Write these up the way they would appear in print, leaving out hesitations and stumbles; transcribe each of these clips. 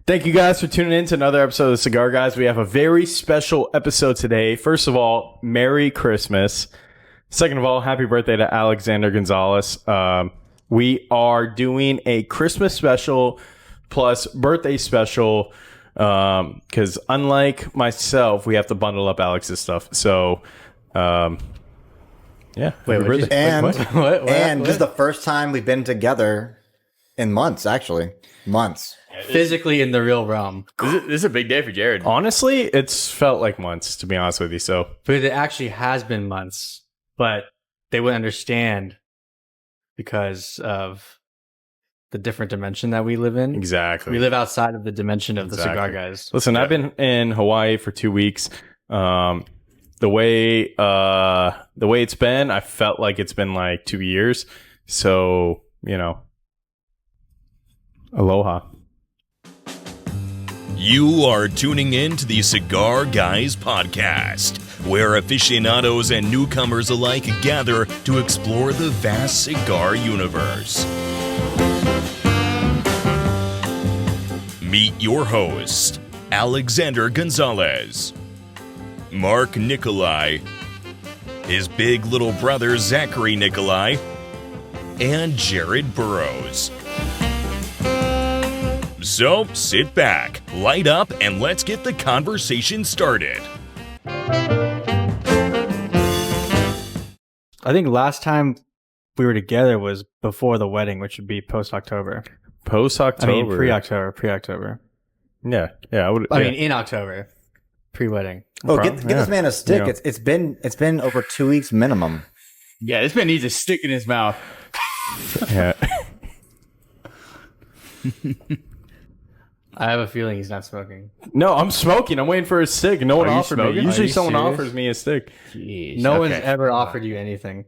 Thank you guys for tuning in to another episode of the Cigar Guys. We have a very special episode today. First of all, Merry Christmas. Second of all, happy birthday to Alexander Gonzalez. We are doing a Christmas special plus birthday special because unlike myself, we have to bundle up Alex's stuff. So, yeah. Wait, and this is the first time we've been together in months, actually. Months. Physically in the real realm. This is a big day for Jared. Honestly, it's felt like months, to be honest with you. So, But it actually has been months. But they wouldn't understand because of the different dimension that we live in. exactly. We live outside of the dimension of the Cigar Guys. Listen, I've been in Hawaii for 2 weeks. The way it's been, I felt like it's been like 2 years. So, aloha. You are tuning in to the Cigar Guys podcast, where aficionados and newcomers alike gather to explore the vast cigar universe. Meet your host, Alexander Gonzalez, Mark Nikolai, his big little brother Zachary Nikolai, and Jared Burrows. So sit back, light up, and let's get the conversation started. I think last time we were together was before the wedding, which would be post-October. Post-October. I mean, pre-October. Yeah. I would. I mean, in October. Pre-wedding. Oh, get this man a stick. Yeah. It's been over 2 weeks minimum. Yeah, this man needs a stick in his mouth. Yeah. I have a feeling he's not smoking. No, I'm smoking. I'm waiting for a stick. No one Are you offered me. smoking? Usually Are you someone serious? offers me a stick. Jeez. No one's Okay. ever offered you anything.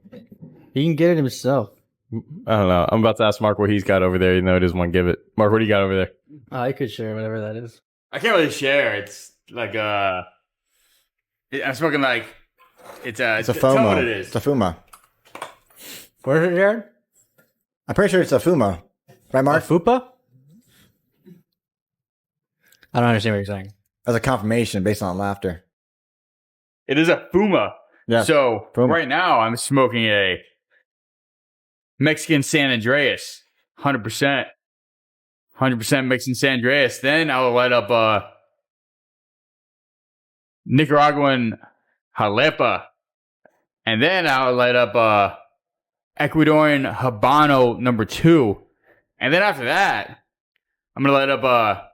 He can get it himself. I don't know. I'm about to ask Mark what he's got over there, even though he doesn't want to give it. Mark, what do you got over there? I could share whatever that is. I can't really share. It's like I'm smoking like it's a It's a Tell me FOMO. what it is. It's a Fuma. Where's it, Jared? I'm pretty sure it's a Fuma. Right, Mark? Fupa? I don't understand what you're saying. As a confirmation based on laughter. It is a Fuma. Yeah. So Fuma. right now I'm smoking a Mexican San Andreas, 100%. 100% Mexican San Andreas. Then I will light up Nicaraguan Jalepa. And then I will light up Ecuadorian Habano number 2. And then after that, I'm going to light up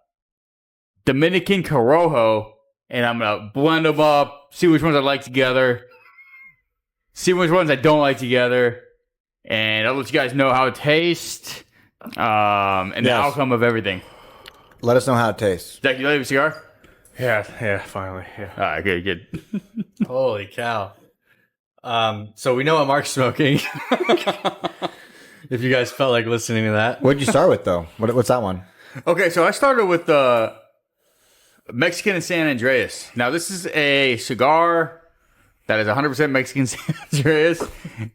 Dominican Corojo. And I'm going to blend them up, see which ones I like together, see which ones I don't like together. And I'll let you guys know how it tastes and the Yes. outcome of everything. Let us know how it tastes. Zach, you like a cigar? Yeah, finally. Yeah. All right, good. Holy cow. So we know what Mark's smoking. If you guys felt like listening to that. What did you start with, though? What's that one? Okay, so I started with the Mexican and San Andreas. Now, this is a cigar that is 100% Mexican San Andreas,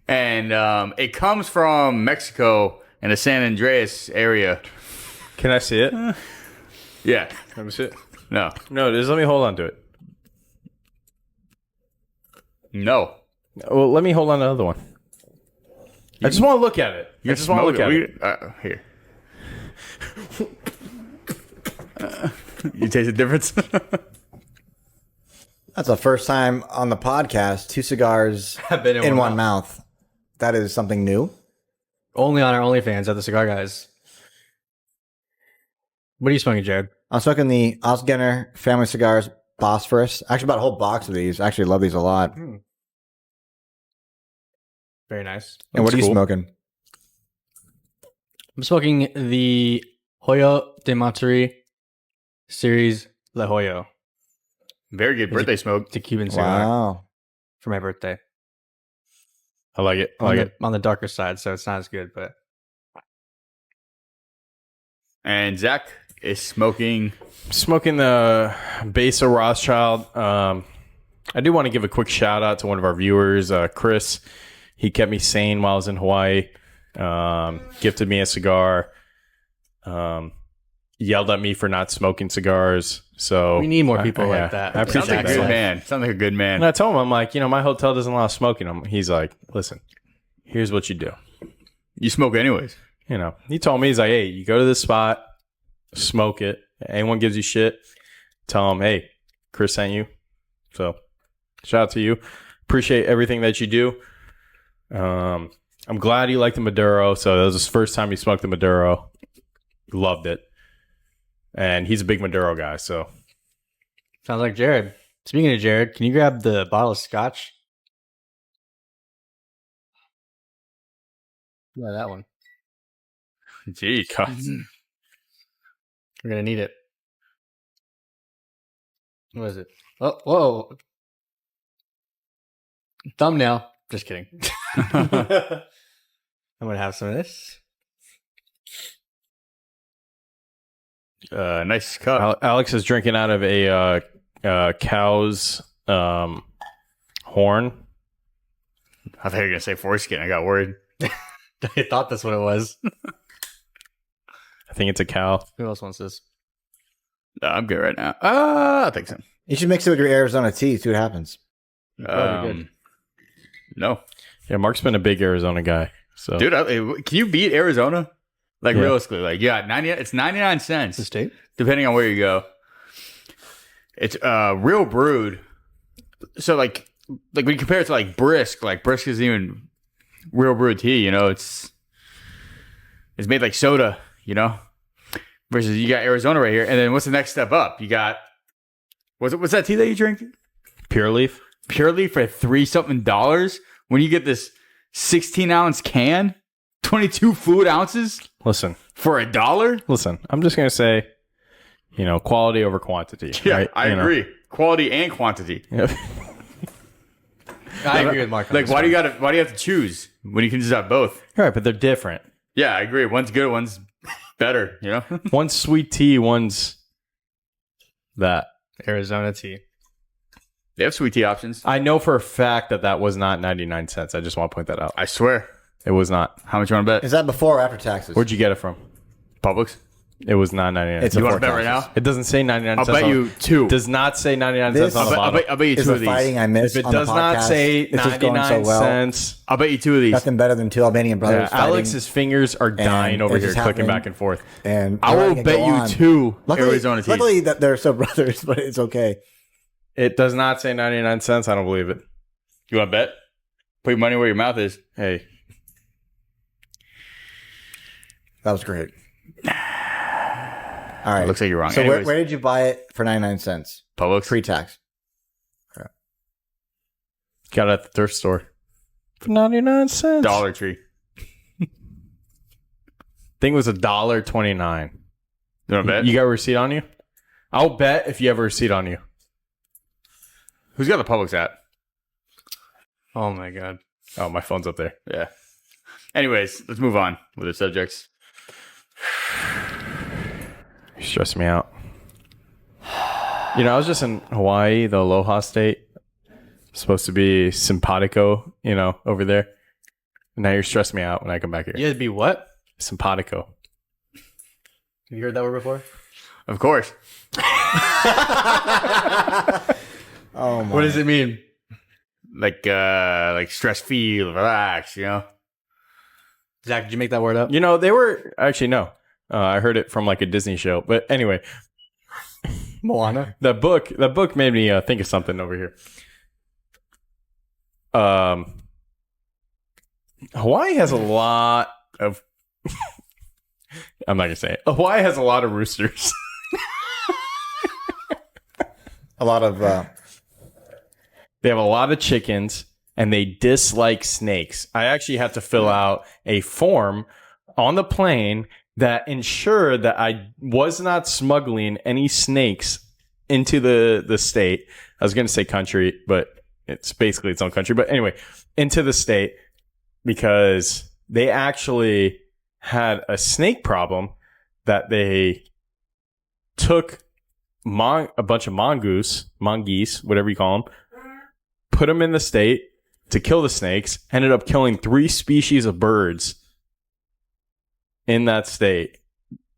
and it comes from Mexico and the San Andreas area. Can I see it? Yeah, Let me see it. no, No, just let me hold on to it. no. Well, let me hold on to the other one. I just want to look at it. I just want to look at it. Here. You taste the difference? That's the first time on the podcast, 2 cigars I've been in one mouth. That is something new. Only on our OnlyFans at the Cigar Guys. What are you smoking, Jared? I'm smoking the Ausgehner Family Cigars Bosphorus. Actually, about a whole box of these. I actually love these a lot. Very nice. And what are you cool. smoking? I'm smoking the Hoyo de Monterrey series La Hoyo. Very good birthday smoke. It's a Cuban cigar Wow. for my birthday. I like it. I like it. On the darker side, so it's not as good, but And Zach is smoking. Smoking the Besa Rothschild. I do want to give a quick shout out to one of our viewers, Chris. He kept me sane while I was in Hawaii. Gifted me a cigar. yelled at me for not smoking cigars. So We need more people like that. I Sounds appreciate like a that. good man. Sounds like a good man. And I told him, I'm like, my hotel doesn't allow smoking. He's like, listen, here's what you do. You smoke anyways. He told me, he's like, hey, you go to this spot, smoke it. Anyone gives you shit, tell them, hey, Chris sent you. So shout out to you. Appreciate everything that you do. I'm glad you like the Maduro. So that was his first time he smoked the Maduro. Loved it. And he's a big Maduro guy. So Sounds like Jared. Speaking of Jared, can you grab the bottle of scotch? Yeah, that one. Gee, God. We're gonna need it. What is it? Oh, whoa! Thumbnail. Just kidding. I'm gonna have some of this. Nice cup. Alex is drinking out of a cow's horn. I thought you were gonna say foreskin. I got worried. I thought that's what it was. I think it's a cow. Who else wants this? No, I'm good right now. I think so. You should mix it with your Arizona tea. See what happens. Probably good. No, Yeah, Mark's been a big Arizona guy. So dude, can you beat Arizona? Like Yeah. realistically, like 90. It's 99 cents. The state? Depending on where you go. It's real brewed. So like when you compare it to like Brisk isn't even real brewed tea, it's made like soda, versus you got Arizona right here. And then what's the next step up? You got what's that tea that you drink? Pure Leaf. Pure Leaf for $3-something when you get this 16-ounce can, 22 fluid ounces Listen, for $1. I'm just gonna say, quality over quantity. Yeah, right? I agree. Quality and quantity. Yep. I agree with Mark. on Like, this why do one. you have to choose when you can just have both? Right, but they're different. Yeah, I agree. One's good, one's better. One's sweet tea, one's that. Arizona tea? They have sweet tea options. I know for a fact that was not 99 cents. I just want to point that out. I swear. It was not. How much you want to bet? Is that before or after taxes? Where'd you get it from? Publix. It was not 99 It's cents. You want before to bet right taxes. now? It doesn't say 99 I'll cents. bet you two. Does not say 99 This- cents on the bottle. I'll bet you Is two the of these. fighting I missed If it on the does not podcast. say It's just going 99 so well. cents, I'll bet you two of these. Nothing better than two Albanian brothers yeah, fighting. Alex's fingers are dying over it's here, just clicking happening. back and forth. And I we're will letting it bet go you on. two Luckily, Arizona teas. luckily that they're so brothers, but it's okay. It does not say 99 cents. I don't believe it. You want to bet? Put your money where your mouth is. Hey, That was great. All right. Looks like you're wrong. So Anyways. where did you buy it for 99 cents? Publix. Pre-tax. got it at the thrift store for 99 cents. Dollar Tree. Thing was $1.29. You want to bet? You got a receipt on you? I'll bet if you have a receipt on you. Who's got the Publix app? Oh my god. Oh, my phone's up there. Yeah. Anyways, let's move on with the subjects. You stress me out. I was just in Hawaii, the Aloha State. Supposed to be simpatico, over there. Now you're stressing me out when I come back here. You had to be what? Simpatico. Have you heard that word before? Of course. Oh my. What does it mean? Like stress free, relax, Zach, did you make that word up? They were actually no. I heard it from like a Disney show. But anyway, Moana. that book made me think of something over here. Hawaii has a lot of I'm not gonna say it. Hawaii has a lot of roosters. A lot of They have a lot of chickens and they dislike snakes. I actually had to fill out a form on the plane that ensured that I was not smuggling any snakes into the state. I was going to say country, but it's basically its own country. But anyway, into the state because they actually had a snake problem that they took a bunch of mongoose, whatever you call them, put them in the state to kill the snakes, ended up killing 3 species of birds in that state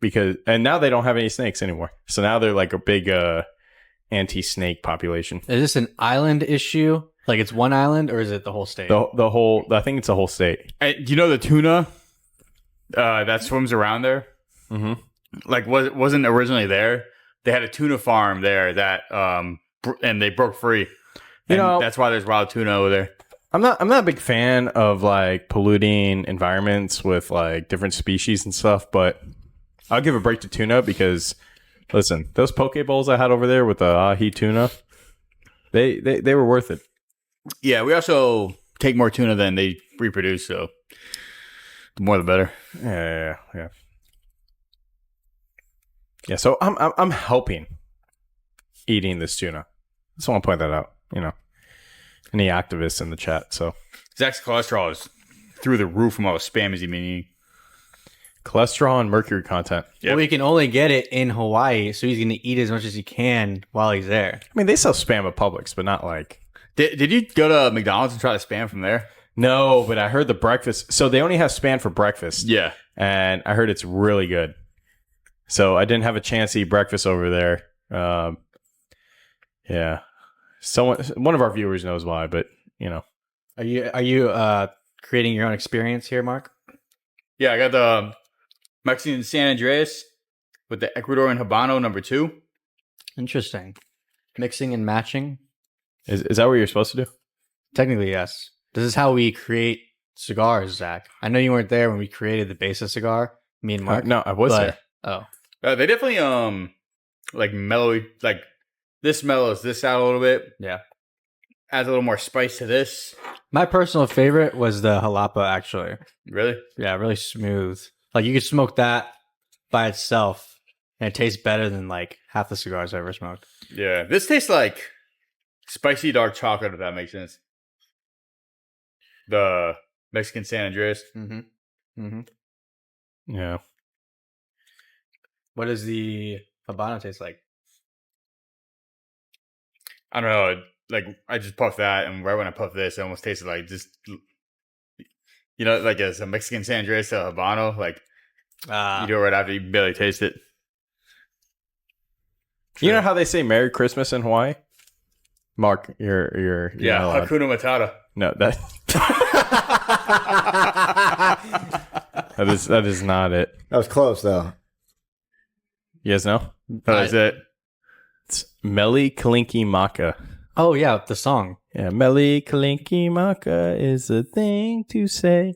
and now they don't have any snakes anymore. So now they're like a big anti-snake population. Is this an island issue? Like it's one island, or is it the whole state? The whole, I think it's the whole state. Do you know the tuna that swims around there? Mm-hmm. Like wasn't originally there. They had a tuna farm there that and they broke free. And that's why there's wild tuna over there. I'm not a big fan of like polluting environments with like different species and stuff, but I'll give a break to tuna because listen, those poke bowls I had over there with the ahi tuna, they were worth it. Yeah, we also take more tuna than they reproduce, so the more the better. Yeah. Yeah, so I'm helping eating this tuna. Just want to point that out. Any activists in the chat. So Zach's cholesterol is through the roof from all the spam he's been eating. Cholesterol and mercury content. Yep. Well, he can only get it in Hawaii, so he's going to eat as much as he can while he's there. I mean, they sell spam at Publix, but not like... Did you go to McDonald's and try the spam from there? No, but I heard the breakfast... So they only have spam for breakfast. Yeah. And I heard it's really good. So I didn't have a chance to eat breakfast over there. Yeah. One of our viewers knows why, but, Are you creating your own experience here, Mark? Yeah, I got the Mexican San Andreas with the Ecuadorian Habano #2. Interesting. Mixing and matching. Is that what you're supposed to do? Technically, yes. This is how we create cigars, Zach. I know you weren't there when we created the base of cigar, me and Mark. No, I was there. Oh. They definitely, like mellow, like this mellows this out a little bit. Yeah. Adds a little more spice to this. My personal favorite was the jalapa, actually. Really? Yeah, really smooth. Like, you could smoke that by itself, and it tastes better than, like, half the cigars I ever smoked. Yeah. This tastes like spicy dark chocolate, if that makes sense. The Mexican San Andreas. Mm-hmm. Mm-hmm. Yeah. What does the Habano taste like? I don't know. Like, I just puffed that, and right when I puffed this, it almost tasted like just, like it's a Mexican San Andreas to Habano. Like, you do it right after you barely taste it. You know how they say Merry Christmas in Hawaii? Mark, you're yeah, Hakuna Matata. No, that that is not it. That was close, though. You guys know? That's it. It's Meli Kalinki Maka. Oh, yeah, the song. Yeah, Meli Kalinki Maka is a thing to say.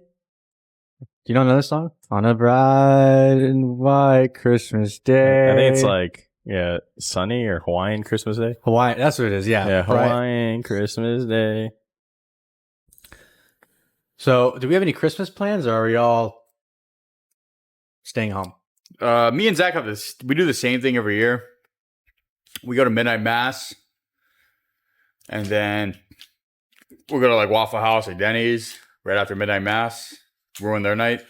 Do you know another song? On a bright and white Christmas day. I think it's like, sunny or Hawaiian Christmas Day. Hawaiian, that's what it is, yeah. Yeah, Hawaiian Christmas Day. So, do we have any Christmas plans, or are we all staying home? Me and Zach have this. We do the same thing every year. We go to midnight mass, and then we'll go to like Waffle House or Denny's right after midnight mass. Ruin their night.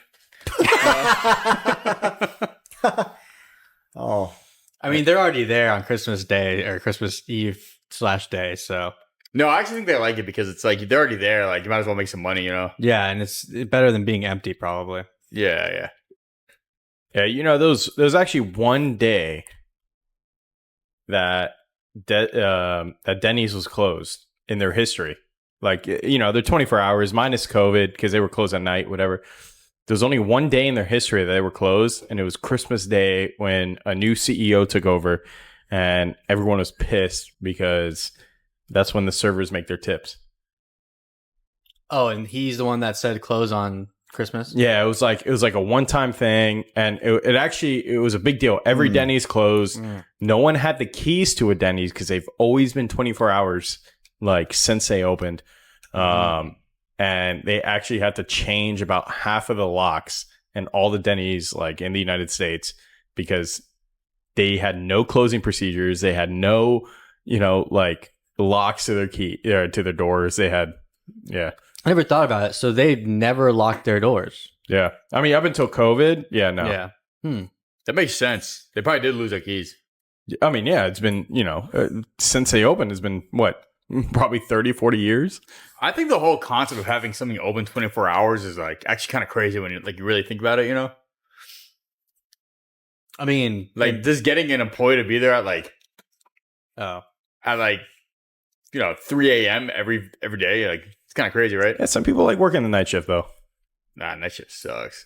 Oh, I mean, they're already there on Christmas Day or Christmas Eve /day. So no, I actually think they like it because it's like they're already there. Like you might as well make some money, Yeah, and it's better than being empty, probably. Yeah. Yeah, there's actually one day that Denny's was closed in their history. Like, they're 24 hours minus COVID because they were closed at night, whatever. There's only one day in their history that they were closed, and it was Christmas Day when a new CEO took over, and everyone was pissed because that's when the servers make their tips. Oh, and he's the one that said close on Christmas? Yeah, it was like a one-time thing, and it was a big deal. Every Denny's closed. No one had the keys to a Denny's because they've always been 24 hours like since they opened. And they actually had to change about half of the locks and all the Denny's like in the United States because they had no closing procedures. They had no, like locks to their key or to their doors. They had, I never thought about it. So they've never locked their doors. Yeah. I mean, up until COVID. Yeah, no. Yeah. That makes sense. They probably did lose their keys. I mean, yeah, it's been, since they opened, it's been what? Probably 30, 40 years. I think the whole concept of having something open 24 hours is like actually kind of crazy when you really think about it, I mean, Like, just getting an employee to be there at like, oh, at like, 3 a.m. every day. Like, it's kind of crazy, right? Yeah, some people like working the night shift though. Nah, that shit sucks.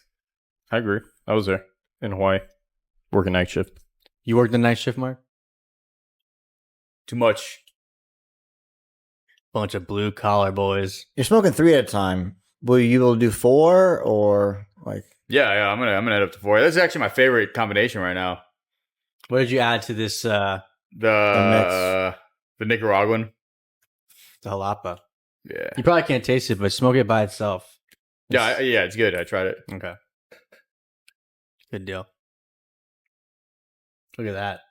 I agree. I was there in Hawaii, working night shift. you worked the night shift, Mark? Too much. Bunch of blue collar boys. You're smoking 3 at a time. Will you be able to do 4 or like? Yeah. I'm gonna head up to 4. That's actually my favorite combination right now. What did you add to this? The Nicaraguan. The jalapa. Yeah. You probably can't taste it, but smoke it by itself. Yeah, it's good. I tried it. Okay. Good deal. Look at that.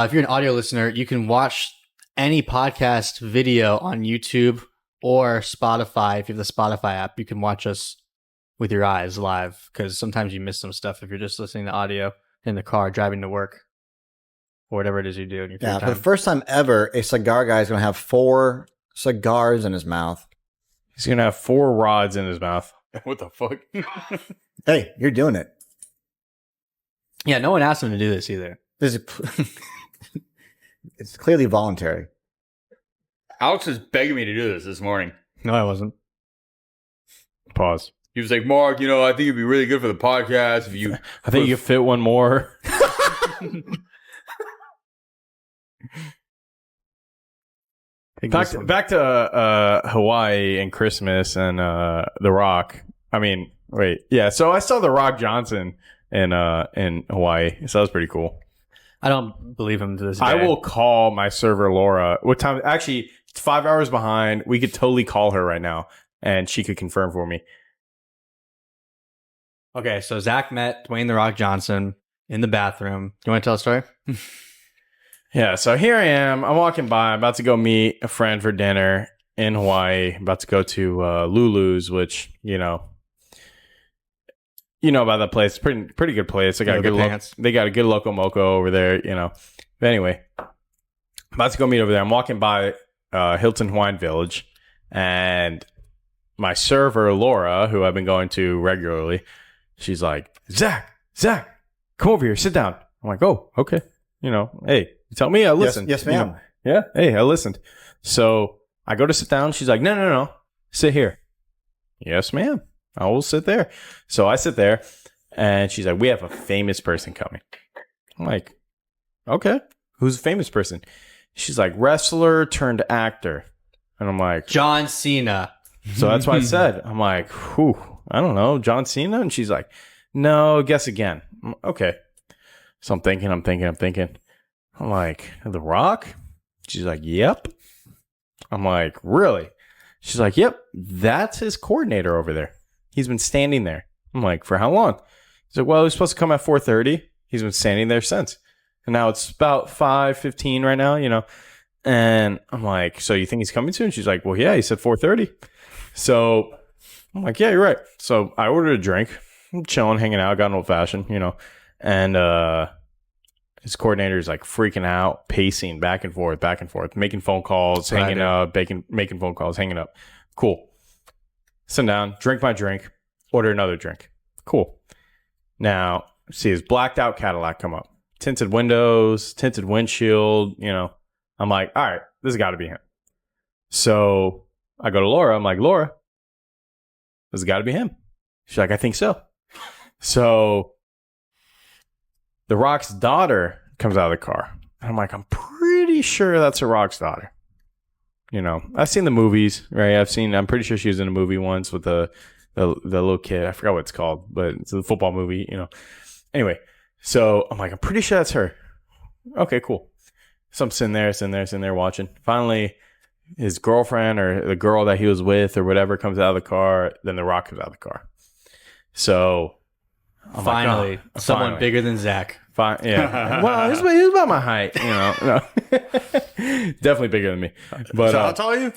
If you're an audio listener, you can watch any podcast video on YouTube or Spotify. If you have the Spotify app, you can watch us with your eyes live, because sometimes you miss some stuff if you're just listening to audio in the car driving to work or whatever it is you do in your free Yeah, for time. the first time ever, a cigar guy is going to have 4 cigars in his mouth. He's gonna have 4 rods in his mouth. What the fuck? Hey, you're doing it. Yeah, no one asked him to do this either. This is it's clearly voluntary. Alex was begging me to do this morning. No, I wasn't. Pause. He was like, Mark, I think it'd be really good for the podcast if you. I think you could fit one more. Back to Hawaii and Christmas and The Rock. I mean, wait, yeah. So I saw The Rock Johnson in Hawaii, so that was pretty cool. I don't believe him to this day. I will call my server Laura. What time? Actually, it's 5 hours behind. We could totally call her right now, and she could confirm for me. Okay, so Zach met Dwayne The Rock Johnson in the bathroom. You want to tell a story? Yeah, so here I am. I'm walking by. I'm about to go meet a friend for dinner in Hawaii. I'm about to go to Lulu's, which, you know about that place. Pretty good place. They got they got a good loco moco over there, But anyway, I'm about to go meet over there. I'm walking by Hilton Hawaiian Village, and my server, Laura, who I've been going to regularly, she's like, Zach, come over here, sit down. I'm like, oh, okay. Hey, you tell me, I listened. Yes, ma'am. Yeah, hey, I listened. So I go to sit down. She's like, no, sit here. Yes, ma'am. I will sit there. So I sit there, and she's like, we have a famous person coming. I'm like, okay, who's a famous person? She's like, wrestler turned actor. And I'm like, John Cena. So that's what I said. I'm like, I don't know, John Cena? And she's like, no, guess again. Okay. So I'm thinking. I'm like, The Rock? She's like, yep. I'm like, really? She's like, yep, that's his coordinator over there. He's been standing there. I'm like, for how long? He's like, well, he was supposed to come at 4:30. He's been standing there since. And now it's about 5:15 right now, And I'm like, so you think he's coming soon? She's like, well, yeah, he said 4:30. So I'm like, yeah, you're right. So I ordered a drink. I'm chilling, hanging out, got an old fashioned, And his coordinator is like freaking out, pacing back and forth, making phone calls, hanging up, making phone calls, hanging up. Cool. Sit down, drink my drink, order another drink. Cool. Now, see his blacked out Cadillac come up. Tinted windows, tinted windshield, I'm like, all right, this has got to be him. So I go to Laura. I'm like, Laura, this has got to be him. She's like, I think so. So The Rock's daughter comes out of the car. And I'm like, I'm pretty sure that's The Rock's daughter. I've seen the movies, right? I'm pretty sure she was in a movie once with the little kid. I forgot what it's called, but it's a football movie, Anyway, so I'm like, I'm pretty sure that's her. Okay, cool. So I'm sitting there watching. Finally, his girlfriend or the girl that he was with or whatever comes out of the car. Then The Rock comes out of the car. So I'm finally, like, oh, someone finally. bigger than Zach. Fine, yeah. Well, he's about my height, No. Definitely bigger than me. But So how tall are you?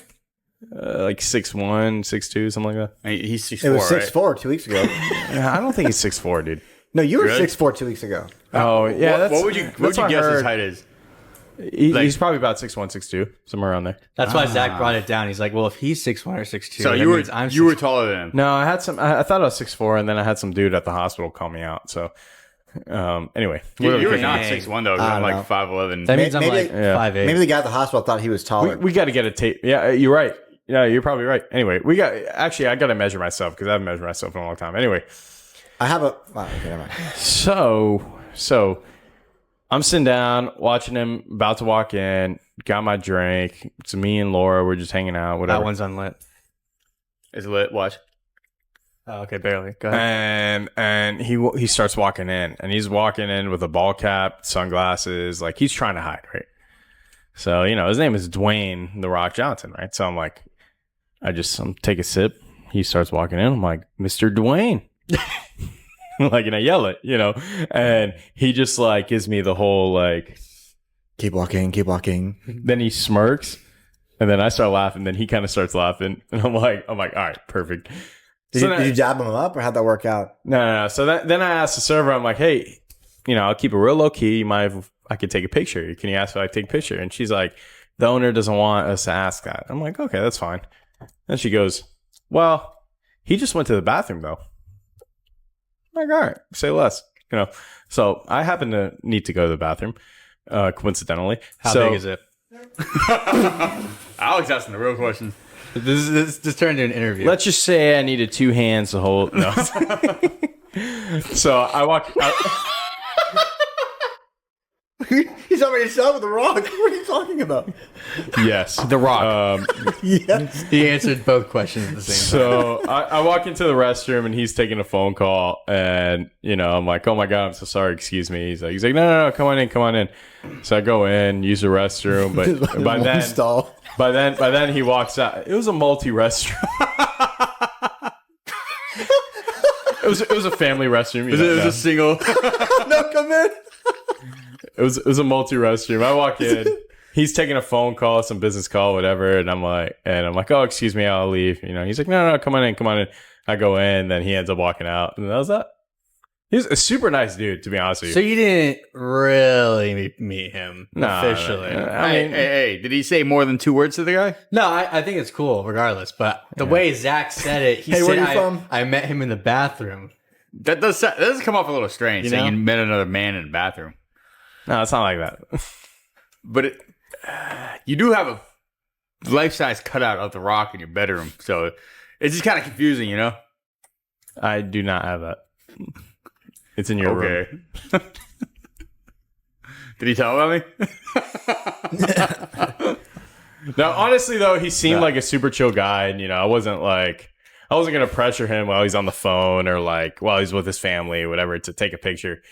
like 6'1", 6'2", something like that. He's 6'4", It was right? 6'4" 2 weeks ago. Yeah, I don't think he's 6'4", dude. No, you were Really? 6'4" 2 weeks ago. Oh, yeah. What would you guess his height is? He's probably about 6'1", 6'2", somewhere around there. That's why Zach brought it down. He's like, well, if he's 6'1" or 6'2", So that you means I'm were taller than him. No, I thought I was 6'4", and then I had some dude at the hospital call me out. So Anyway, you were not 6'1" though. I'm like 5'11". That means I'm like Yeah. 5'8". Maybe the guy at the hospital thought he was taller. we got to get a tape. Yeah, you're right. Yeah, you're probably right. Anyway, I got to measure myself because I haven't measured myself in a long time. Anyway, I have a. Wow, okay, never mind. So I'm sitting down watching him, about to walk in. Got my drink. It's me and Laura. We're just hanging out. Whatever. That one's unlit. It's lit. Watch. Oh, okay, barely. Go ahead. And he starts walking in, and he's walking in with a ball cap, sunglasses, like he's trying to hide, right? So his name is Dwayne The Rock Johnson, right? So I'm like, I'm take a sip. He starts walking in. I'm like, Mr. Dwayne, like, and I yell it, and he just like gives me the whole like, keep walking, keep walking. Then he smirks, and then I start laughing. Then he kind of starts laughing, and I'm like, all right, perfect. Did you dab him up, or how'd that work out? No. So then I asked the server, I'm like, hey, I'll keep it real low key. You mind if I could take a picture? Can you ask if I take a picture? And she's like, the owner doesn't want us to ask that. I'm like, okay, that's fine. And she goes, well, he just went to the bathroom though. I'm like, all right, say less. So I happen to need to go to the bathroom, coincidentally. How big is it? Alex asking the real questions. This just turned into an interview. Let's just say I needed 2 hands to hold. No. So I walk out. He's already shot with The Rock. What are you talking about? Yes. The Rock. Yes. He answered both questions at the same time. So I walk into the restroom and he's taking a phone call, and I'm like, oh my God, I'm so sorry, excuse me. He's like, no, come on in. So I go in, use the restroom, but by then he walks out. It was a multi restroom. It was a family restroom. It was a single. No, come in. It was a multi restroom. I walk in. He's taking a phone call, some business call, whatever, and I'm like, oh, excuse me, I'll leave. He's like, no, come on in. I go in, then he ends up walking out, and that was that. He's a super nice dude, to be honest with you. So you didn't really meet him officially. No. I mean, hey, did he say more than 2 words to the guy? No, I think it's cool regardless. But the way Zach said it, he Hey, said, where you from? I met him in the bathroom. That does come off a little strange, saying you met another man in the bathroom. No, it's not like that. But you do have a life-size cutout of The Rock in your bedroom, so it's just kind of confusing, I do not have that. It's in your room. Did he tell about me? No, honestly though, he seemed like a super chill guy, and I wasn't gonna pressure him while he's on the phone or like while he's with his family or whatever to take a picture.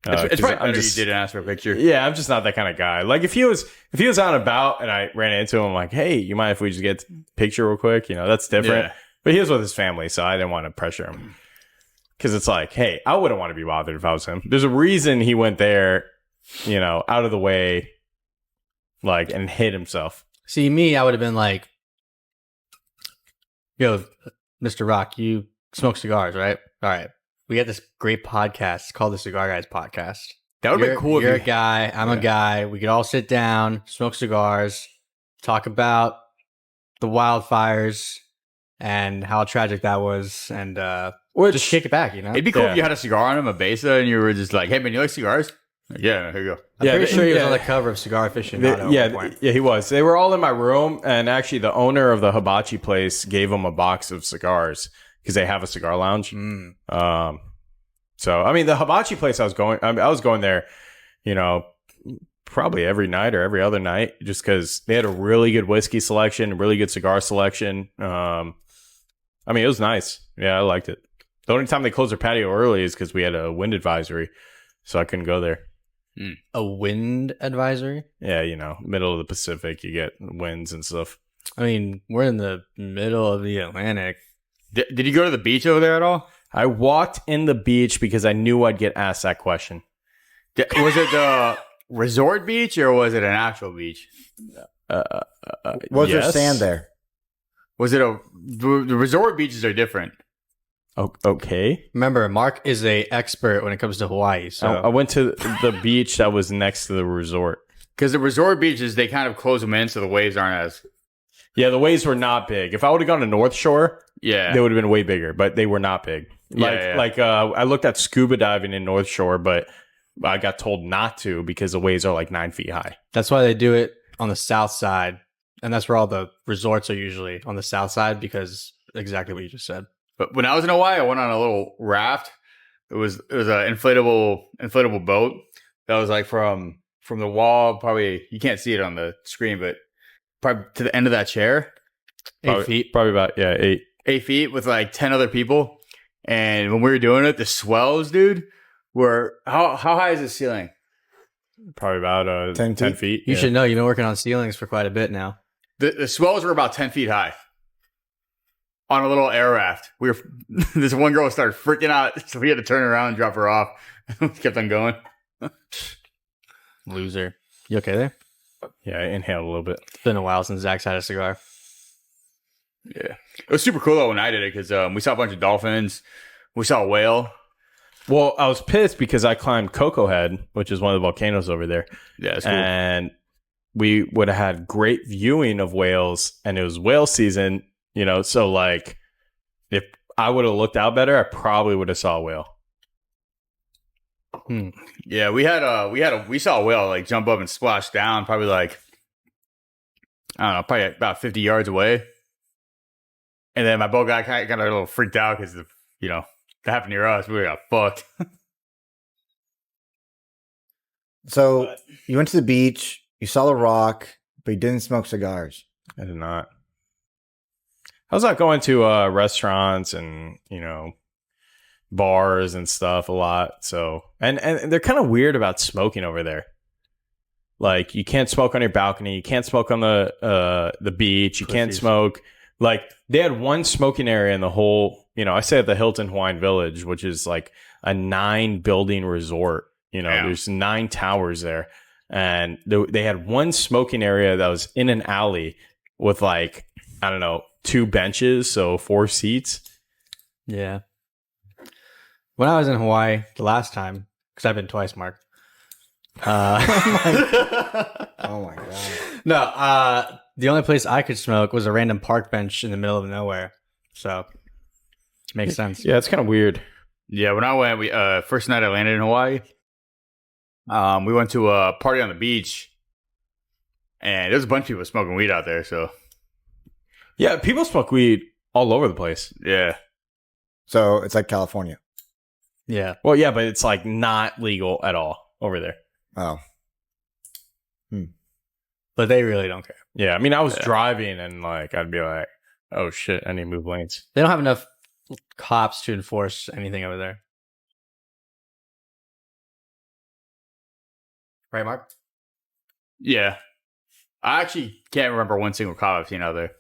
It's probably better you didn't ask for a picture. Yeah, I'm just not that kind of guy. Like if he was out and about and I ran into him, I'm like, hey, you mind if we just get a picture real quick? That's different. Yeah. But he was with his family, so I didn't want to pressure him. Because it's like, hey, I wouldn't want to be bothered if I was him. There's a reason he went there, out of the way, like, and hid himself. See, me, I would have been like, yo, Mr. Rock, you smoke cigars, right? All right. We got this great podcast called the Cigar Guys podcast. That would be cool. You're a guy. I'm a guy. We could all sit down, smoke cigars, talk about the wildfires and how tragic that was, and just kick it back, It'd be cool if you had a cigar on him, a Besa, and you were just like, hey, man, you like cigars? Like, yeah, here you go. I'm pretty sure he was on the cover of Cigar Aficionado. Yeah, he was. They were all in my room, and actually the owner of the hibachi place gave him a box of cigars because they have a cigar lounge. So, I mean, the hibachi place I was going there, probably every night or every other night just because they had a really good whiskey selection, a really good cigar selection. I mean, it was nice. Yeah, I liked it. The only time they closed their patio early is because we had a wind advisory, so I couldn't go there. A wind advisory? Yeah, middle of the Pacific, you get winds and stuff. I mean, we're in the middle of the Atlantic. Did you go to the beach over there at all? I walked in the beach because I knew I'd get asked that question. Was it the resort beach or was it an actual beach? Was there sand there? Was it the resort beaches are different? Okay. Remember, Mark is a expert when it comes to Hawaii. So I went to the beach that was next to the resort. Because the resort beaches, they kind of close them in so the waves aren't as... Yeah, the waves were not big. If I would have gone to North Shore, they would have been way bigger, but they were not big. I looked at scuba diving in North Shore, but I got told not to because the waves are like 9 feet high. That's why they do it on the south side, and that's where all the resorts are usually on the south side because exactly what you just said. But when I was in Hawaii, I went on a little raft. It was an inflatable boat that was like from the wall. Probably you can't see it on the screen, but probably to the end of that chair. 8 feet, probably about 8 feet with like 10 other people. And when we were doing it, the swells, dude, were how high is the ceiling? Probably about 10 feet. You should know. You've been working on ceilings for quite a bit now. The swells were about 10 feet high on a little air raft. This one girl started freaking out, so we had to turn around and drop her off. Kept on going. Loser. You okay there? Yeah, I inhaled a little bit. It's been a while since Zach's had a cigar. Yeah. It was super cool though when I did it because we saw a bunch of dolphins. We saw a whale. Well, I was pissed because I climbed Cocoa Head, which is one of the volcanoes over there. Yeah, it's cool. And we would have had great viewing of whales, and it was whale season, so like if I would have looked out better, I probably would have saw a whale. Yeah, we saw a whale like jump up and splash down, probably like I don't know, probably about 50 yards away. And then my boat guy got a little freaked out because that happened near us. We got fucked. So you went to the beach, you saw the rock, but you didn't smoke cigars. I did not. I was not going to restaurants and bars and stuff a lot. So and they're kind of weird about smoking over there. Like you can't smoke on your balcony, you can't smoke on the beach, you can't smoke. Like they had one smoking area in the whole. I stay at the Hilton Hawaiian Village, which is like a 9-building resort. There's 9 towers there, and they had one smoking area that was in an alley with like I don't know 2 benches, so 4 seats. Yeah. When I was in Hawaii the last time, because I've been twice, Mark. Oh my god! No, the only place I could smoke was a random park bench in the middle of nowhere. So it makes sense. Yeah, it's kind of weird. Yeah, when I went, we first night I landed in Hawaii. We went to a party on the beach, and there's a bunch of people smoking weed out there. So yeah, people smoke weed all over the place. Yeah. So it's like California. Yeah. Well, yeah, but it's like not legal at all over there. Oh. But they really don't care. Yeah, I mean, I was driving and like I'd be like, "Oh shit, I need to move lanes." They don't have enough cops to enforce anything over there. Right, Mark? Yeah. I actually can't remember one single cop I've seen out there.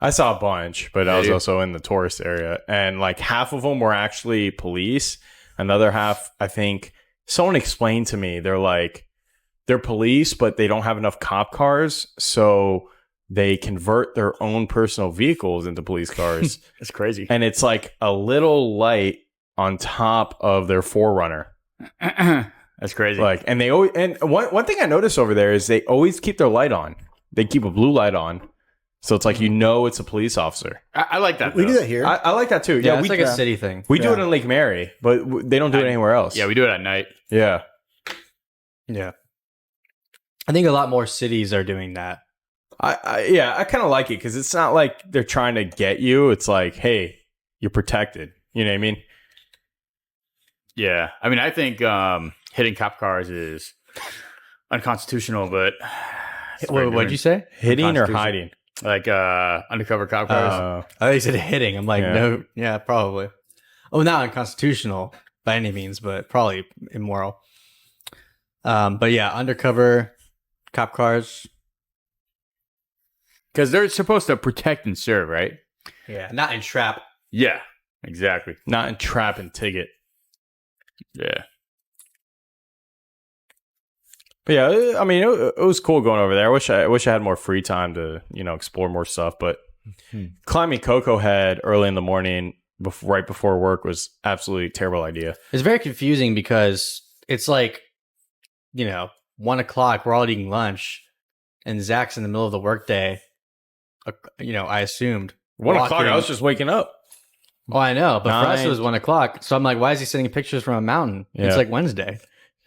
I saw a bunch, but I was also in the tourist area, and like half of them were actually police. Another half, I think, someone explained to me, they're police, but they don't have enough cop cars, so they convert their own personal vehicles into police cars. That's crazy. And it's like a little light on top of their 4Runner. That's crazy. Like, and they always, and one thing I noticed over there is they always keep their light on. They keep a blue light on. So it's like, it's a police officer. I like that. We do that here. I like that too. Yeah, it's like a city thing. We do it in Lake Mary, but they don't do it anywhere else. Yeah, we do it at night. Yeah. Yeah. I think a lot more cities are doing that. I kind of like it because it's not like they're trying to get you. It's like, hey, you're protected. You know what I mean? Yeah. I mean, I think hitting cop cars is unconstitutional, but... What'd you say? Hitting or hiding? Like undercover cop cars. I thought you said hitting. I'm like, no. Yeah, probably. Oh, not unconstitutional by any means, but probably immoral. But yeah, undercover cop cars. Because they're supposed to protect and serve, right? Yeah, not entrap. Yeah, exactly. Not entrap and ticket. Yeah. But yeah, I mean, it was cool going over there. I wish I had more free time to, explore more stuff. But climbing Cocoa Head early in the morning, right before work, was absolutely a terrible idea. It's very confusing because it's like, 1 o'clock, we're all eating lunch, and Zach's in the middle of the workday. I assumed 1 o'clock, I was just waking up. Oh, I know, but for us it 9. was 1 o'clock. So I'm like, why is he sending pictures from a mountain? Yeah. It's like Wednesday.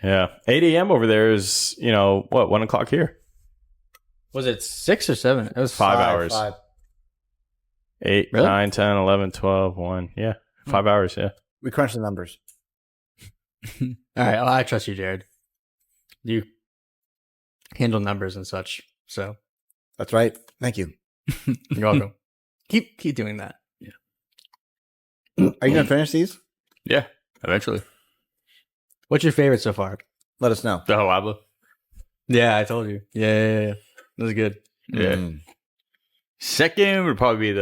Yeah. 8 a.m. over there is, 1 o'clock here? Was it 6 or 7? It was 5 hours. 5. 8, Really? 9, 10, 11, 12, 1. Yeah. 5 hours, yeah. We crunch the numbers. All right. Well, I trust you, Jared. You handle numbers and such. So That's right. Thank you. you're welcome. keep doing that. Are you going to finish these? Yeah, eventually. What's your favorite so far? Let us know. The Halabla. Yeah, I told you. Yeah. That was good. Yeah. Mm. Second would probably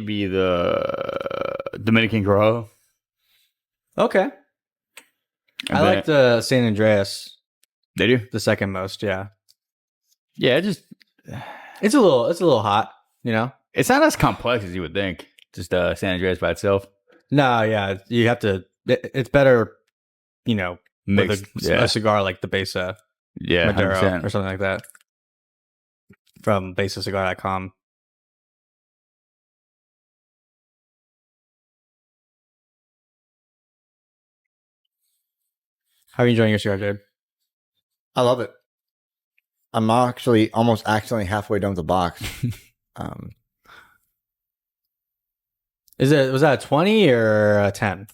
be the Dominican Corojo. Okay. And I like the San Andreas, They do. the second most. Yeah, Yeah, it's a little hot. it's not as complex as you would think. Just San Andreas by itself. No, yeah, you have to. It's better, Mixed. with a cigar like the Besa Yeah, Maduro 100%. or something like that from BesaCigar.com. How are you enjoying your cigar, dude? I love it. I'm actually almost accidentally halfway done with the box. Was that a 20 or a 10?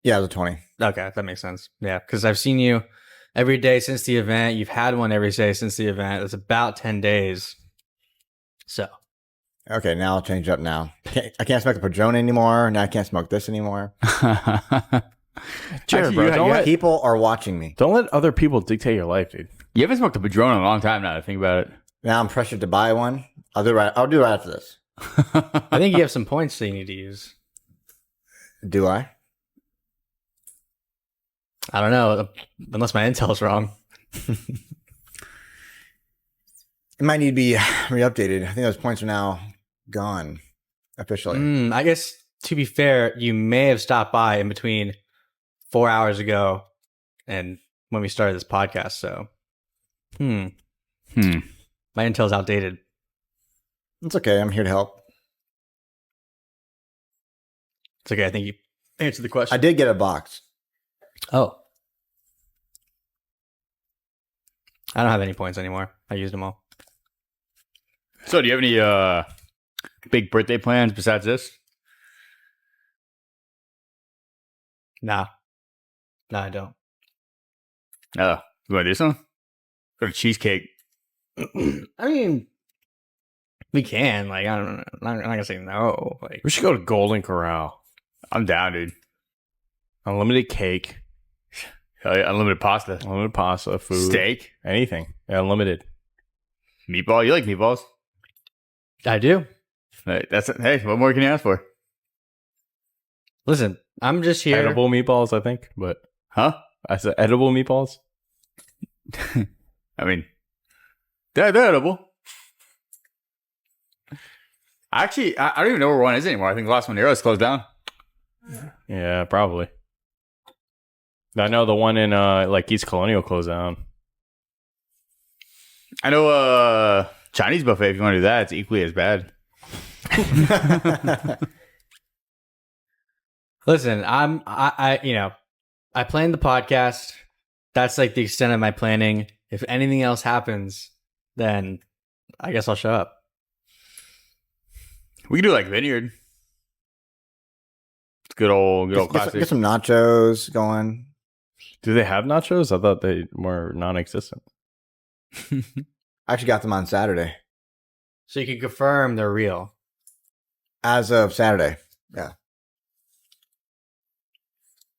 Yeah, it was a 20. Okay, that makes sense. Yeah, because I've seen you every day since the event. You've had one every day since the event. It's about 10 days. So Okay, now I'll change it up now. I can't smoke the Padron anymore. Now I can't smoke this anymore. Jared, Actually, bro, People are watching me. don't let other people dictate your life, dude. You haven't smoked a Padron in a long time now. To think about it. Now I'm pressured to buy one. I'll do it right after this. I think you have some points that you need to use. Do I? I don't know, unless my intel's wrong. It might need to be re-updated. I think those points are now gone officially. I guess, to be fair, you may have stopped by in between 4 hours ago and when we started this podcast. So, my intel's outdated. It's okay. I'm here to help. It's okay. I think you answered the question. I did get a box. Oh. I don't have any points anymore. I used them all. So, do you have any big birthday plans besides this? Nah. No, I don't. You want to do something? Go to cheesecake. I mean, we can. Like, I don't know. I'm not going to say no. Like, We should go to Golden Corral. I'm down, dude. Unlimited cake, Hell yeah, unlimited pasta, unlimited pasta, food, steak, anything. Yeah, unlimited. meatball. You like meatballs? I do. Hey, what more can you ask for? Listen, I'm just here. Edible meatballs, I think. But Huh? I said edible meatballs. I mean, they're edible. Actually, I don't even know where one is anymore. I think the last one here is closed down. Yeah, probably. I know the one in East Colonial closed down. I know Chinese buffet, if you want to do that, it's equally as bad. Listen, I planned the podcast. That's like the extent of my planning. If anything else happens, then I guess I'll show up. We can do like Vineyard. It's good old classic. Get some nachos going. Do they have nachos? I thought they were non-existent. I actually got them on Saturday. So you can confirm they're real. As of Saturday. Yeah.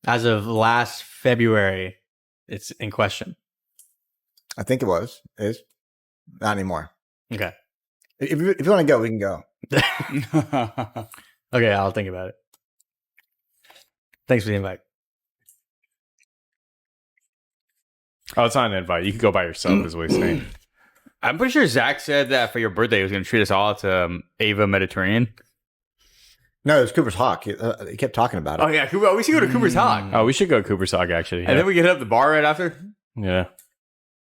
As of last February, it's in question. I think it was. It is. Not anymore. Okay. If you want to go, we can go. Okay, I'll think about it. Thanks for the invite. Oh, it's not an invite. You could go by yourself, is what he's saying. I'm pretty sure Zach said that for your birthday, he was going to treat us all to Ava Mediterranean. No, it was Cooper's Hawk. He kept talking about it. Oh, yeah. We should go to Cooper's Hawk. Oh, we should go to Cooper's Hawk, actually. Yeah. And then we can hit up the bar right after. Yeah.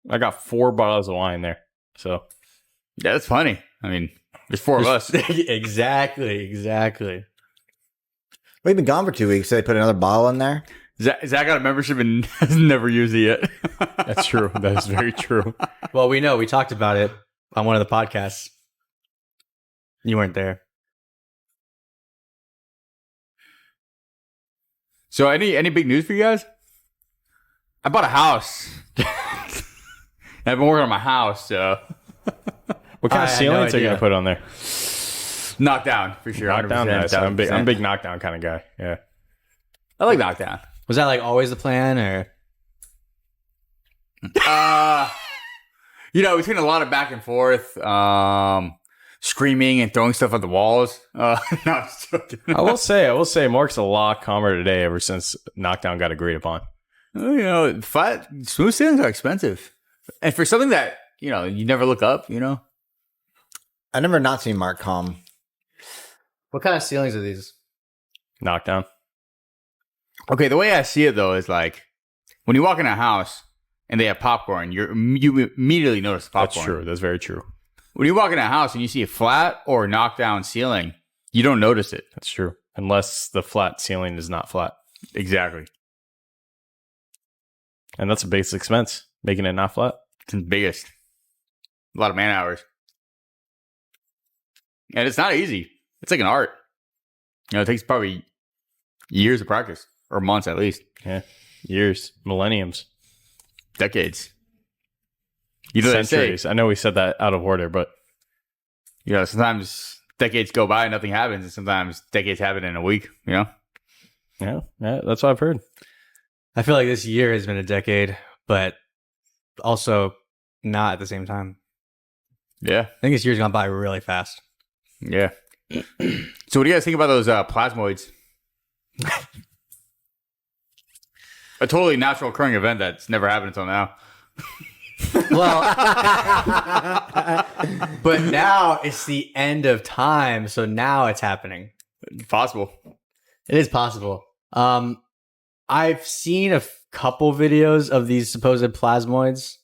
I got 4 bottles of wine there. So Yeah, that's funny. I mean, there's 4 of us. Exactly. We've been gone for 2 weeks, so they put another bottle in there. Zach got a membership and has never used it yet. that's true. That is very true. Well, we know. We talked about it on one of the podcasts. You weren't there. So any big news for you guys? I bought a house. I've been working on my house, so What kind of ceilings are you going to put on there? knockdown for sure. Knockdown? 100%, Nice. I'm a 1000%. big knockdown kind of guy. Yeah. I like knockdown. Was that like always the plan, or? Between a lot of back and forth, screaming and throwing stuff at the walls. No, I'm just joking. I will say, Mark's a lot calmer today ever since knockdown got agreed upon. Flat, smooth ceilings are expensive. And for something that, you never look up, I never not seen Mark calm. What kind of ceilings are these? Knockdown. Okay, the way I see it, though, is like when you walk in a house and they have popcorn, you immediately notice the popcorn. That's true. That's very true. When you walk in a house and you see a flat or knockdown ceiling, you don't notice it. That's true. Unless the flat ceiling is not flat. Exactly. And that's a base expense, making it not flat. It's the biggest. A lot of man hours. And it's not easy. It's like an art. It takes probably years of practice, or months at least. Yeah. Years, millenniums, Decades. They say, centuries. I know we said that out of order, but sometimes decades go by and nothing happens, and sometimes decades happen in a week, yeah, that's what I've heard. I feel like this year has been a decade, but also not at the same time. Yeah. I think this year's gone by really fast. Yeah. So what do you guys think about those plasmoids? A totally natural occurring event that's never happened until now. Well, but now it's the end of time, so now it's happening. It's possible. It is possible. I've seen a couple videos of these supposed plasmoids.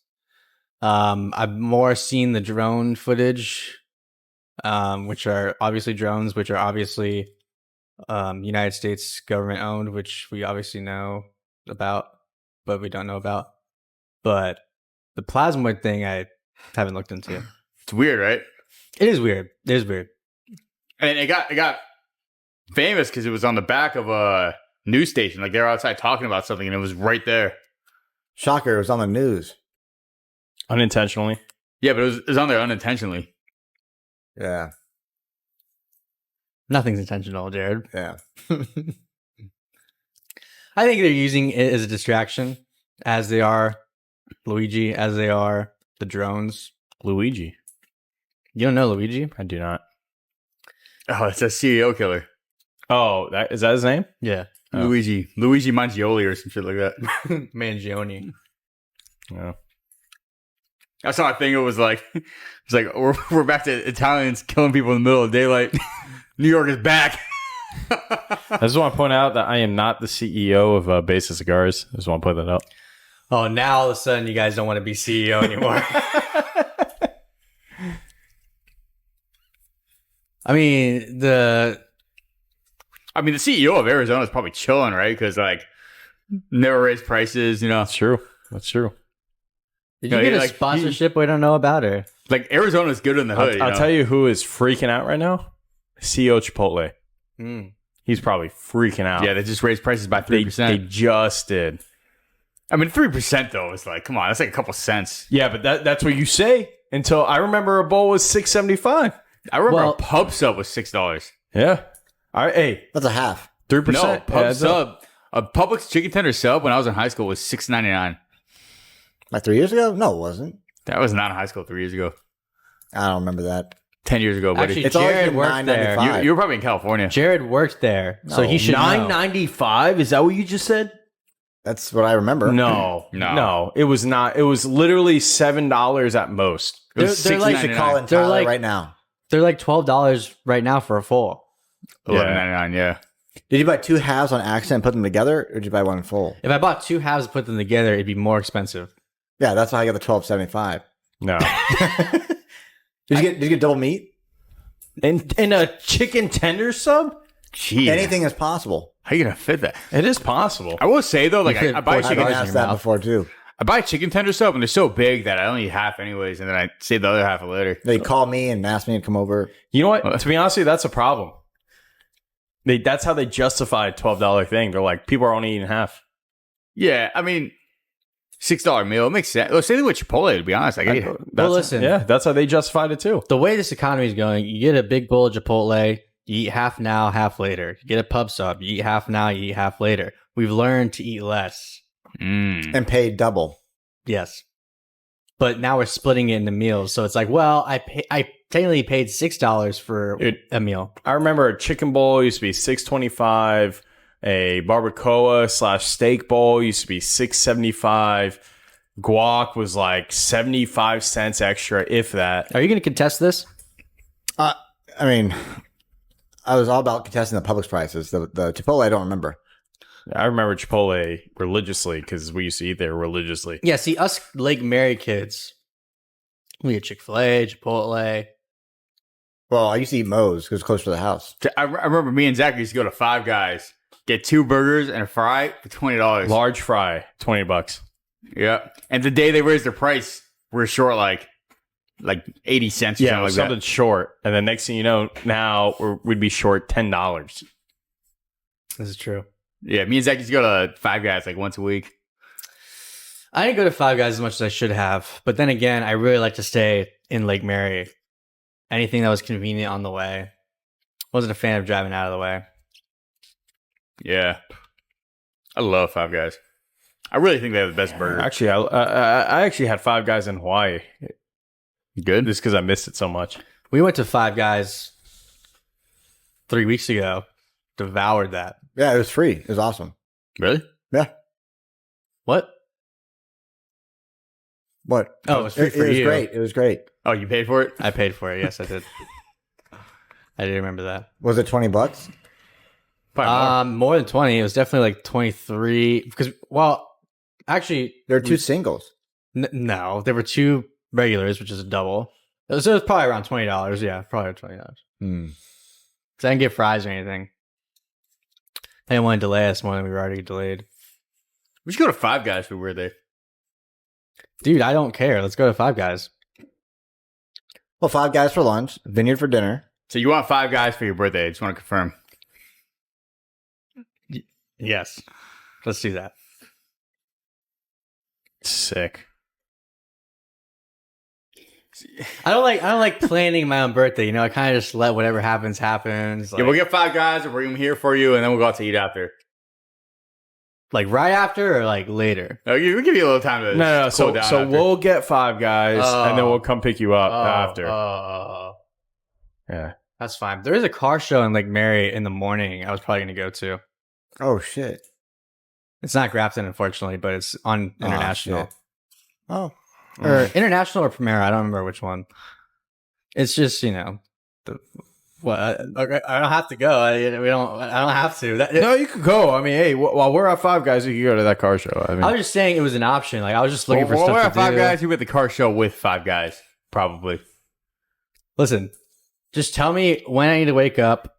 I've more seen the drone footage, which are obviously drones, which are obviously United States government owned, which we obviously know about, but we don't know about. But the plasmoid thing, I haven't looked into. It's weird, right? It is weird. It is weird. And it got famous because it was on the back of a news station. Like they were outside talking about something, and it was right there. Shocker, it was on the news. Unintentionally. Yeah, but it was on there unintentionally. Yeah. Nothing's intentional, Jared. Yeah. I think they're using it as a distraction, as they are Luigi, as they are the drones. Luigi. You don't know Luigi? I do not. Oh, it's a serial killer. Oh, is that his name? Yeah. Oh. Luigi Mangione or some shit like that. Mangione. Yeah. I saw a thing. It was like we're back to Italians killing people in the middle of daylight. New York is back. I just want to point out that I am not the CEO of Basic Cigars. I just want to put that up. Oh, now all of a sudden you guys don't want to be CEO anymore. I mean, the CEO of Arizona is probably chilling, right? Because never raise prices. That's true. That's true. Did you get a sponsorship we don't know about, or like Arizona's good in the hood? I'll tell you who is freaking out right now. CEO Chipotle. He's probably freaking out. Yeah, they just raised prices by 3%. They just did. I mean, 3% though is like, come on, that's like a couple cents. Yeah, but that's what you say. Until I remember a bowl was $6.75. I remember a pub sub was $6. Yeah. All right. Hey, That's a half. 3%. No, pub sub. A Publix chicken tender sub when I was in high school was $6.99. Like 3 years ago? No, it wasn't. That was not in high school 3 years ago. I don't remember that. 10 years ago, buddy. Actually, It's always Jared been worked there. $9.95. You were probably in California. Jared worked there, so he should know. $9.95? Is that what you just said? That's what I remember. No. It was not. It was literally $7 at most. It was They're like- You should call in They're Tyler like- right now. They're like $12 right now for a full. $11.99, yeah. Did you buy 2 halves on accident and put them together, or did you buy one full? If I bought 2 halves and put them together, it'd be more expensive. Yeah, that's how I got the $12.75. No. Did you get double meat? In a chicken tender sub? Jeez. Anything is possible. How are you gonna fit that? It is possible. I will say though, like I buy I've chicken. asked that before too. I buy chicken tender sub, and they're so big that I only eat half anyways, and then I save the other half for later. They call me and ask me to come over. You know what? To be honest with you, that's a problem. That's how they justify a $12 thing. They're like, people are only eating half. Yeah, I mean, $6 meal, it makes sense. Well, same with Chipotle, to be honest. Listen. Yeah, that's how they justified it too. The way this economy is going, you get a big bowl of Chipotle, you eat half now, half later. You get a pub sub, you eat half now, you eat half later. We've learned to eat less. And pay double. Yes. But now we're splitting it into meals. So it's like, well, I technically paid $6 for a meal. I remember a chicken bowl used to be $6.25. A barbacoa / steak bowl used to be $6.75. Guac was like 75 cents extra, if that. Are you going to contest this? I mean, I was all about contesting the Publix prices. The Chipotle, I don't remember. I remember Chipotle religiously because we used to eat there religiously. Yeah, see, us Lake Mary kids, we had Chick-fil-A, Chipotle. Well, I used to eat Moe's because it's close to the house. I remember me and Zach used to go to Five Guys, get 2 burgers and a fry for $20. Large fry, $20. Yeah. And the day they raised their price, we're short like 80 cents or Yeah, something like something that. short. And then next thing you know, now we'd be short $10. This is true. Yeah, me and Zach used to go to Five Guys like once a week. I didn't go to Five Guys as much as I should have. But then again, I really like to stay in Lake Mary. Anything that was convenient on the way. Wasn't a fan of driving out of the way. Yeah. I love Five Guys. I really think they have the best burger. Actually, I actually had Five Guys in Hawaii. Good? Just because I missed it so much. We went to Five Guys 3 weeks ago. Devoured that. Yeah, it was free. It was awesome. Really? Yeah. What? What? Oh, it was free for It was you. great. It was great. Oh, you paid for it? I paid for it. Yes, I did. I did remember that. Was it $20? Probably more. More than 20. It was definitely like 23. Because, well, actually, There are 2 singles. no, there were 2 regulars, which is a double. So it was probably around $20. Yeah, probably $20. Because I didn't get fries or anything. I didn't want to delay us more than we were already delayed. We should go to Five Guys if we were there. Dude, I don't care. Let's go to Five Guys. Well, 5 Guys for lunch, Vineyard for dinner. So you want Five Guys for your birthday? I just want to confirm. Yes. Let's do that. Sick. I don't like planning my own birthday. You know, I kind of just let whatever happens. Yeah, we'll get Five Guys and bring them here for you, and then we'll go out to eat after. Like right after or like later? We'll give you a little time to No. cool down So after. we'll get Five Guys, and then we'll come pick you up after. Yeah. That's fine. There is a car show in Lake Mary in the morning. I was probably going to go to. Oh, shit. It's not Grafton, unfortunately, but it's on International. Oh. Or International or Primera. I don't remember which one. It's just, you know, I don't have to go. I don't have to. No, you could go. I mean, hey, while we're at Five Guys, you can go to that car show. I mean, I was just saying it was an option. Like I was just looking for We're stuff at to Five do. Guys. You at the car show with Five Guys, probably. Listen, just tell me when I need to wake up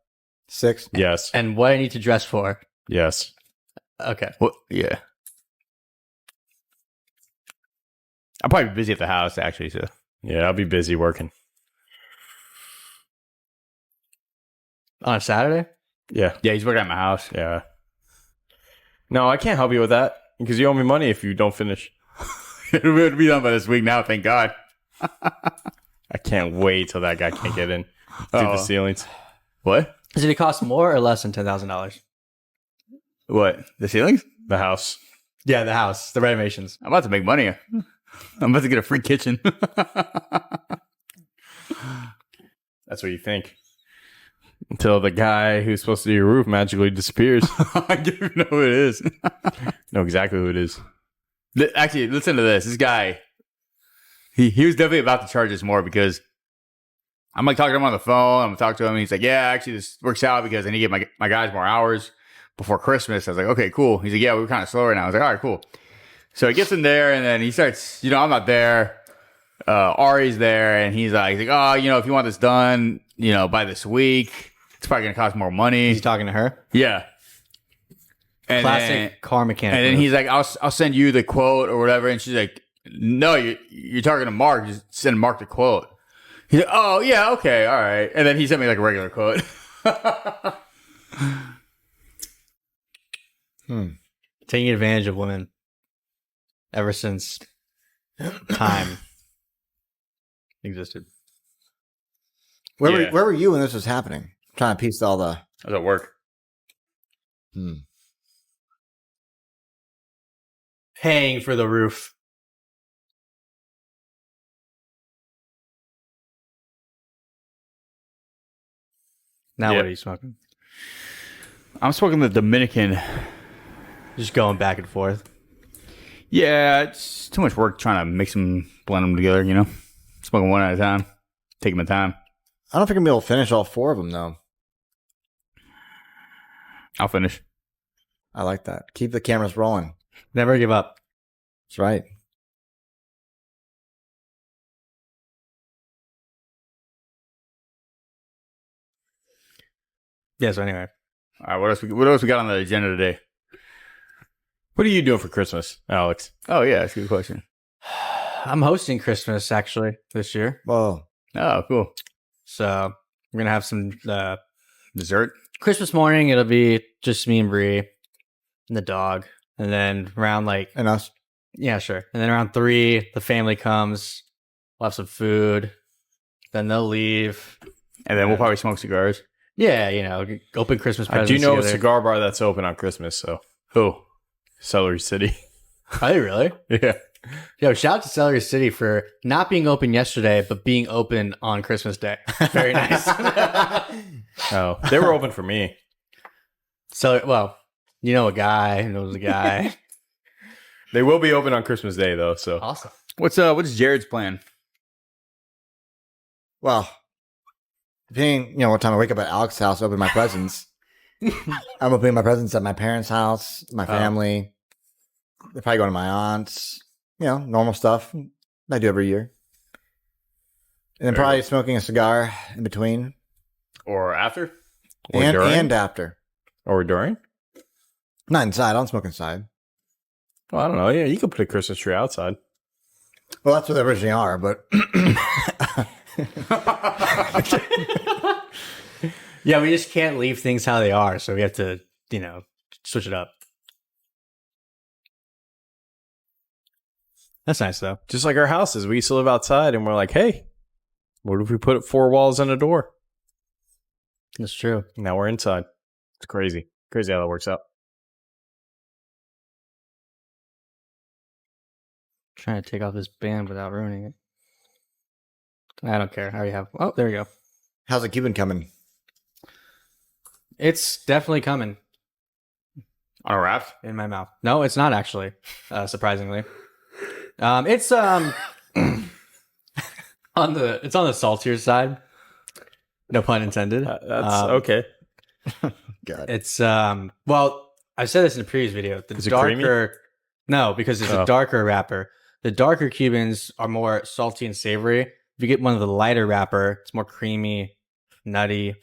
6. yes. and what I need to dress for. Yes. Okay. Well, yeah. I'll probably be busy at the house, actually. So Yeah, I'll be busy working. On a Saturday? Yeah. yeah, he's working at my house. Yeah. No, I can't help you with that because you owe me money if you don't finish. It'll be done by this week now. Thank God. I can't wait till that guy can't get in. Do the ceilings. What? Does it cost more or less than $10,000? What? The ceilings? The house. Yeah, the house, the renovations. I'm about to make money. I'm about to get a free kitchen. That's what you think. Until the guy who's supposed to do your roof magically disappears. I don't know who it is. Know exactly who it is. Actually, listen to this. This guy, he was definitely about to charge us more because I'm like talking to him on the phone. I'm talking to him. And he's like, yeah, actually, this works out because I need to get my guys more hours before Christmas. I was like, okay, cool. He's like, yeah, we're kind of slow right now. I was like, all right, cool. So he gets in there, and then he starts, I'm not there. Ari's there, and he's like, oh, if you want this done, by this week, it's probably going to cost more money. He's talking to her. Yeah. And Classic car mechanic. And then he's like, I'll send you the quote or whatever. And she's like, no, you're talking to Mark. Just send Mark the quote. He's like, oh, yeah, okay, all right. And then he sent me like a regular quote. Taking advantage of women ever since time existed. Where were you when this was happening? I'm trying to piece all the... I was at work. Paying for the roof. Now what are you smoking? I'm smoking the Dominican. Just going back and forth. Yeah, it's too much work trying to mix them, blend them together, Smoking one at a time. Taking my time. I don't think I'm going to be able to finish all 4 of them, though. I'll finish. I like that. Keep the cameras rolling. Never give up. That's right. Yeah, so anyway. All right, what else we got on the agenda today? What are you doing for Christmas, Alex? Oh, yeah, that's a good question. I'm hosting Christmas, actually, this year. Whoa. Oh, cool. So we're going to have some Dessert? Christmas morning. It'll be just me and Bree and the dog. And then around And us. yeah, sure. And then around 3, the family comes. We'll have some food. Then they'll leave. And then we'll probably smoke cigars. Yeah, open Christmas I presents. do know a together. cigar bar that's open on Christmas, so. Who? Celery City. Are they really? Yeah. Yo, shout out to Celery City for not being open yesterday, but being open on Christmas Day. Very nice. Oh, they were open for me. Well, you know a guy who knows a guy. They will be open on Christmas Day, though, so. Awesome. What's Jared's plan? Well, depending, what time I wake up at Alex's house, open my presents. I'm opening my presents at my parents' house, my family. They're probably going to my aunt's. Normal stuff I do every year. And then probably smoking a cigar in between. Or after? Or during? And after. Or during? Not inside. I don't smoke inside. Well, I don't know. Yeah, you could put a Christmas tree outside. Well, that's what they originally are, but... Yeah, we just can't leave things how they are, so we have to, switch it up. That's nice, though. Just like our houses. We used to live outside, and we're like, hey, what if we put 4 walls and a door? That's true. Now we're inside. It's crazy. Crazy how that works out. Trying to take off this band without ruining it. I don't care. I already have. Oh, there we go. How's the Cuban coming? It's definitely coming On a raft? in my mouth. No, it's not actually. Surprisingly, it's on the saltier side. No pun intended. That's okay. God. It's well, I said this in a previous video. The Is it darker, no, because it's a darker wrapper. The darker Cubans are more salty and savory. If you get one of the lighter wrapper, it's more creamy, nutty,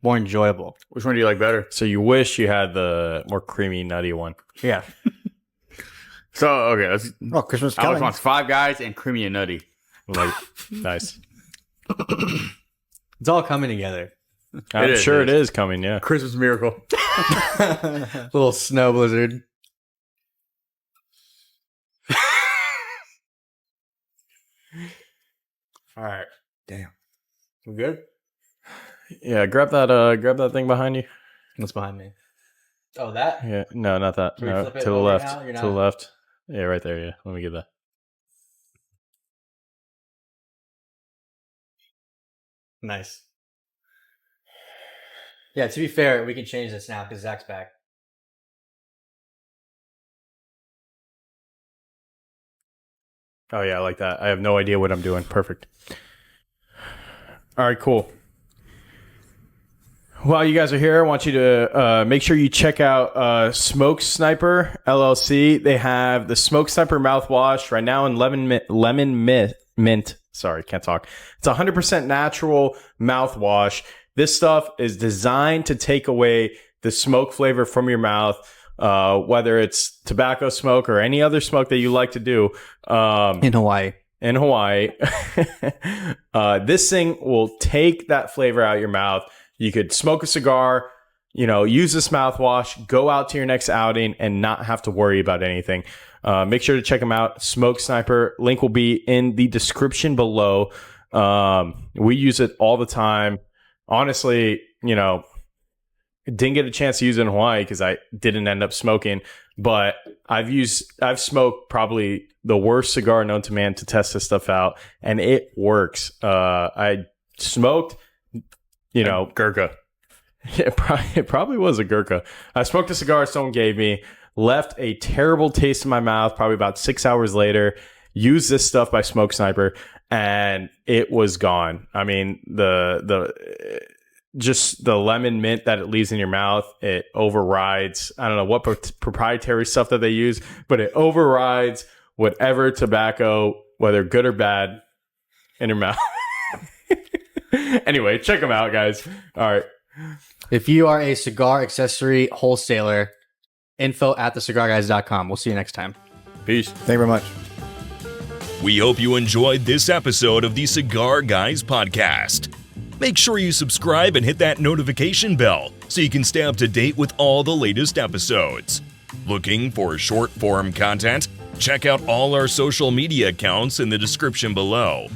more enjoyable. Which one do you like better? So you wish you had the more creamy, nutty one. Yeah. So, okay, let's... Oh, Christmas Alex coming. wants 5 Guys and creamy and nutty. Like, nice. It's all coming together. I'm sure it is coming, yeah. Christmas miracle. Little snow blizzard. All right. Damn. We good? Yeah, grab that thing behind you. What's behind me? Oh, that? Yeah, no, not that. Can we No, flip it to the over left. now? You're To the not- left. Yeah, right there. Yeah, let me get that. Nice. Yeah, to be fair, we can change this now because Zach's back. Oh yeah, I like that. I have no idea what I'm doing. Perfect. All right, cool. While you guys are here, I want you to make sure you check out Smoke Sniper LLC. They have the Smoke Sniper mouthwash right now in lemon mint. Sorry, can't talk. It's 100% natural mouthwash. This stuff is designed to take away the smoke flavor from your mouth, whether it's tobacco smoke or any other smoke that you like to do. In Hawaii. This thing will take that flavor out of your mouth. You could smoke a cigar, use this mouthwash, go out to your next outing and not have to worry about anything. Make sure to check them out. Smoke Sniper. Link will be in the description below. We use it all the time. Honestly, didn't get a chance to use it in Hawaii because I didn't end up smoking. But I've smoked probably the worst cigar known to man to test this stuff out, and it works. I smoked. Gurkha. It probably was a Gurkha. I smoked a cigar someone gave me, left a terrible taste in my mouth probably about 6 hours later, used this stuff by Smoke Sniper, and it was gone. I mean, just the lemon mint that it leaves in your mouth, it overrides, I don't know what proprietary stuff that they use, but it overrides whatever tobacco, whether good or bad, in your mouth. Anyway, check them out, guys. All right. If you are a cigar accessory wholesaler, info@thecigarguys.com. We'll see you next time. Peace. Thank you very much. We hope you enjoyed this episode of the Cigar Guys podcast. Make sure you subscribe and hit that notification bell so you can stay up to date with all the latest episodes. Looking for short form content? Check out all our social media accounts in the description below.